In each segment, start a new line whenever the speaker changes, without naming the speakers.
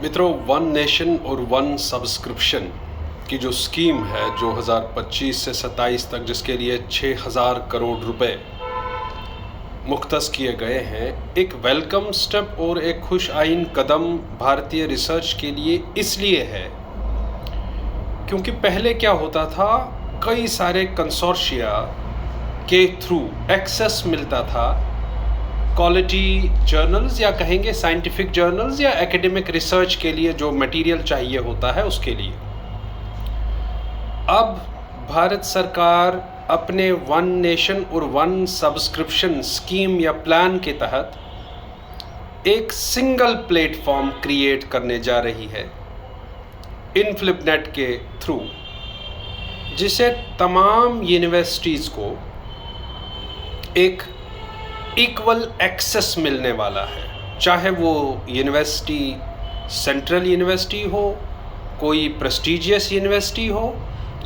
मित्रों, one nation और one subscription की जो स्कीम है 2025 से 27 तक, जिसके लिए 6000 करोड़ रुपए मुख्तस किए गए हैं, एक वेलकम स्टेप और एक खुश आइन कदम भारतीय रिसर्च के लिए इसलिए है क्योंकि पहले क्या होता था, कई सारे कंसोर्शिया के थ्रू एक्सेस मिलता था क्वालिटी जर्नल्स या कहेंगे साइंटिफिक जर्नल्स या एकेडमिक रिसर्च के लिए जो मटेरियल चाहिए होता है उसके लिए। अब भारत सरकार अपने वन नेशन और वन सब्सक्रिप्शन स्कीम या प्लान के तहत एक सिंगल प्लेटफॉर्म क्रिएट करने जा रही है इनफ्लिपनेट के थ्रू, जिसे तमाम यूनिवर्सिटीज़ को एक इक्वल एक्सेस मिलने वाला है, चाहे वो यूनिवर्सिटी सेंट्रल यूनिवर्सिटी हो, कोई प्रेस्टिजियस यूनिवर्सिटी हो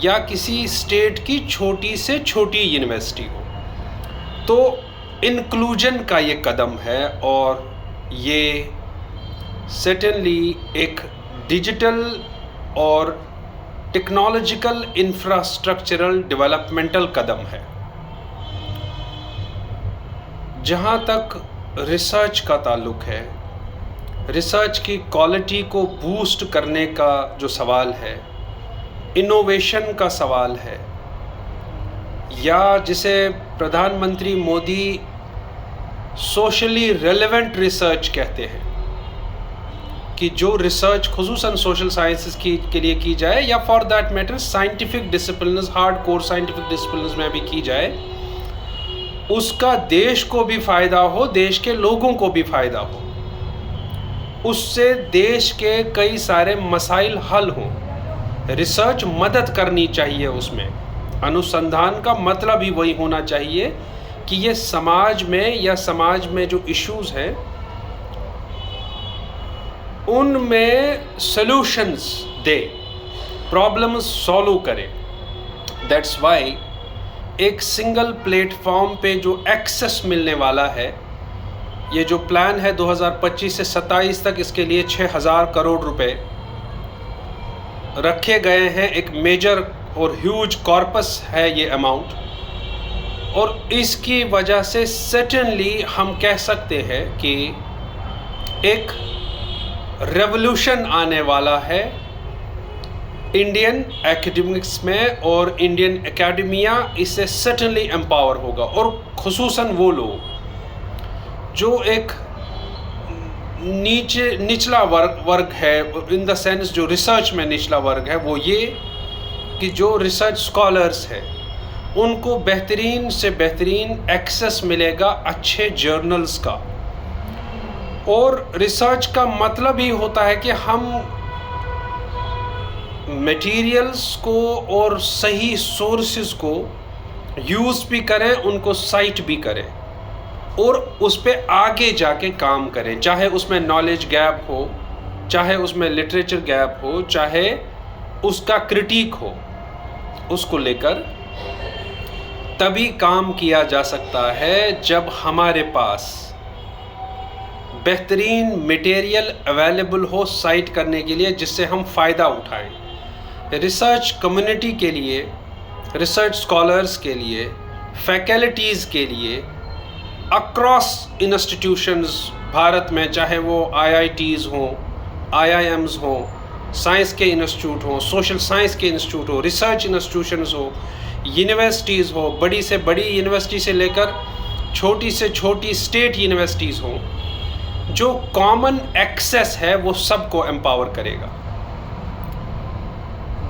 या किसी स्टेट की छोटी से छोटी यूनिवर्सिटी हो। तो इंक्लूजन का ये कदम है और ये सर्टेनली एक डिजिटल और टेक्नोलॉजिकल इंफ्रास्ट्रक्चरल डेवलपमेंटल कदम है। जहाँ तक रिसर्च का ताल्लुक है, रिसर्च की क्वालिटी को बूस्ट करने का जो सवाल है, इनोवेशन का सवाल है, या जिसे प्रधानमंत्री मोदी सोशली रेलेवेंट रिसर्च कहते हैं कि जो रिसर्च खुसूसन सोशल साइंसेस के लिए की जाए या for that matter scientific disciplines, hard core scientific disciplines में भी की जाए, उसका देश को भी फ़ायदा हो, देश के लोगों को भी फ़ायदा हो, उससे देश के कई सारे मसाइल हल हों। रिसर्च मदद करनी चाहिए उसमें। अनुसंधान का मतलब ही वही होना चाहिए कि ये समाज में जो इश्यूज़ हैं उनमें सॉल्यूशंस दे, प्रॉब्लम्स सॉल्व करे। दैट्स वाई एक सिंगल प्लेटफॉर्म पे जो एक्सेस मिलने वाला है, ये जो प्लान है 2025 से 27 तक, इसके लिए 6000 करोड़ रुपए रखे गए हैं। एक मेजर और ह्यूज कॉर्पस है ये अमाउंट, और इसकी वजह से सर्टेनली हम कह सकते हैं कि एक रेवोल्यूशन आने वाला है इंडियन एकेडमिक्स में, और इंडियन एकेडमिया इससे सर्टेनली एम्पावर होगा। और खुसूसन वो लोग जो एक निचला वर्ग है, इन द सेंस जो रिसर्च में निचला वर्ग है, वो ये कि जो रिसर्च स्कॉलर्स है उनको बेहतरीन से बेहतरीन एक्सेस मिलेगा अच्छे जर्नल्स का। और रिसर्च का मतलब ही होता है कि हम मटेरियल्स को और सही सोर्सेज को यूज़ भी करें, उनको साइट भी करें और उस पर आगे जाके काम करें, चाहे उसमें नॉलेज गैप हो, चाहे उसमें लिटरेचर गैप हो, चाहे उसका क्रिटिक हो, उसको लेकर तभी काम किया जा सकता है जब हमारे पास बेहतरीन मटेरियल अवेलेबल हो साइट करने के लिए, जिससे हम फ़ायदा उठाएं। रिसर्च कम्युनिटी के लिए, रिसर्च स्कॉलर्स के लिए, फैकल्टीज़ के लिए, अक्रॉस इंस्टीट्यूशंस भारत में, चाहे वो IITs हों, IIMs हों, साइंस के इंस्टीट्यूट हों, सोशल साइंस के इंस्टीट्यूट हो, रिसर्च इंस्टीट्यूशंस हो, यूनिवर्सिटीज़ हो, बड़ी से बड़ी यूनिवर्सिटी से लेकर छोटी से छोटी स्टेट यूनिवर्सिटीज़ हों, जो कॉमन एक्सेस है वो सबको एम्पावर करेगा।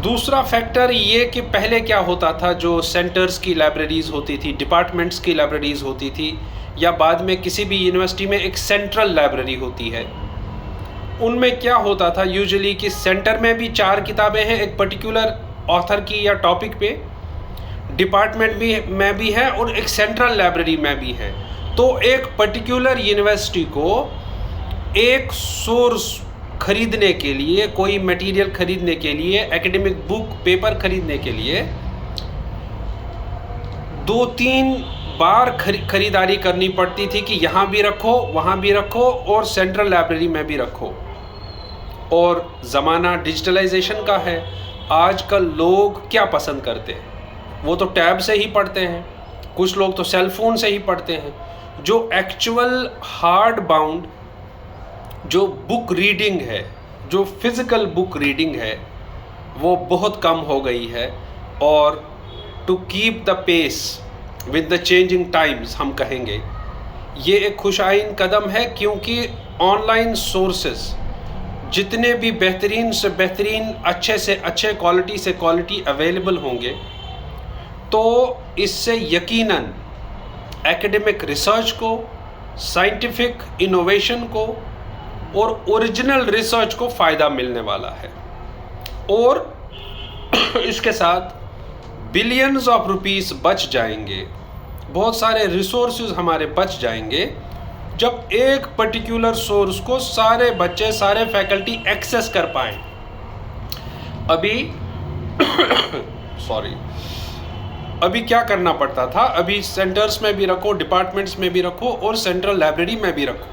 दूसरा फैक्टर ये कि पहले क्या होता था, जो सेंटर्स की लाइब्रेरीज़ होती थी, डिपार्टमेंट्स की लाइब्रेरीज़ होती थी, या बाद में किसी भी यूनिवर्सिटी में एक सेंट्रल लाइब्रेरी होती है, उनमें क्या होता था यूजुअली कि सेंटर में भी 4 किताबें हैं एक पर्टिकुलर ऑथर की या टॉपिक पे, डिपार्टमेंट में भी है और एक सेंट्रल लाइब्रेरी में भी है। तो एक पर्टिकुलर यूनिवर्सिटी को एक सोर्स खरीदने के लिए, कोई मटेरियल खरीदने के लिए, एकेडमिक बुक पेपर खरीदने के लिए 2-3 बार खरीदारी करनी पड़ती थी कि यहाँ भी रखो, वहाँ भी रखो और सेंट्रल लाइब्रेरी में भी रखो। और ज़माना डिजिटलाइजेशन का है। आजकल लोग क्या पसंद करते हैं? वो तो टैब से ही पढ़ते हैं, कुछ लोग तो सेल फ़ोन से ही पढ़ते हैं। जो एक्चुअल हार्ड बाउंड जो बुक रीडिंग है, जो फिज़िकल बुक रीडिंग है, वो बहुत कम हो गई है। और to keep the pace with the changing times हम कहेंगे, ये एक खुशाइन कदम है, क्योंकि ऑनलाइन सोर्सेस जितने भी बेहतरीन से बेहतरीन, अच्छे से अच्छे क्वालिटी से क्वालिटी अवेलेबल होंगे, तो इससे यकीनन एकेडमिक रिसर्च को, साइंटिफिक इनोवेशन को और ओरिजिनल रिसर्च को फ़ायदा मिलने वाला है। और इसके साथ बिलियंस ऑफ रुपीस बच जाएंगे, बहुत सारे रिसोर्सेज हमारे बच जाएंगे, जब एक पर्टिकुलर सोर्स को सारे बच्चे, सारे फैकल्टी एक्सेस कर पाएँ। अभी अभी क्या करना पड़ता था? अभी सेंटर्स में भी रखो, डिपार्टमेंट्स में भी रखो और सेंट्रल लाइब्रेरी में भी रखो,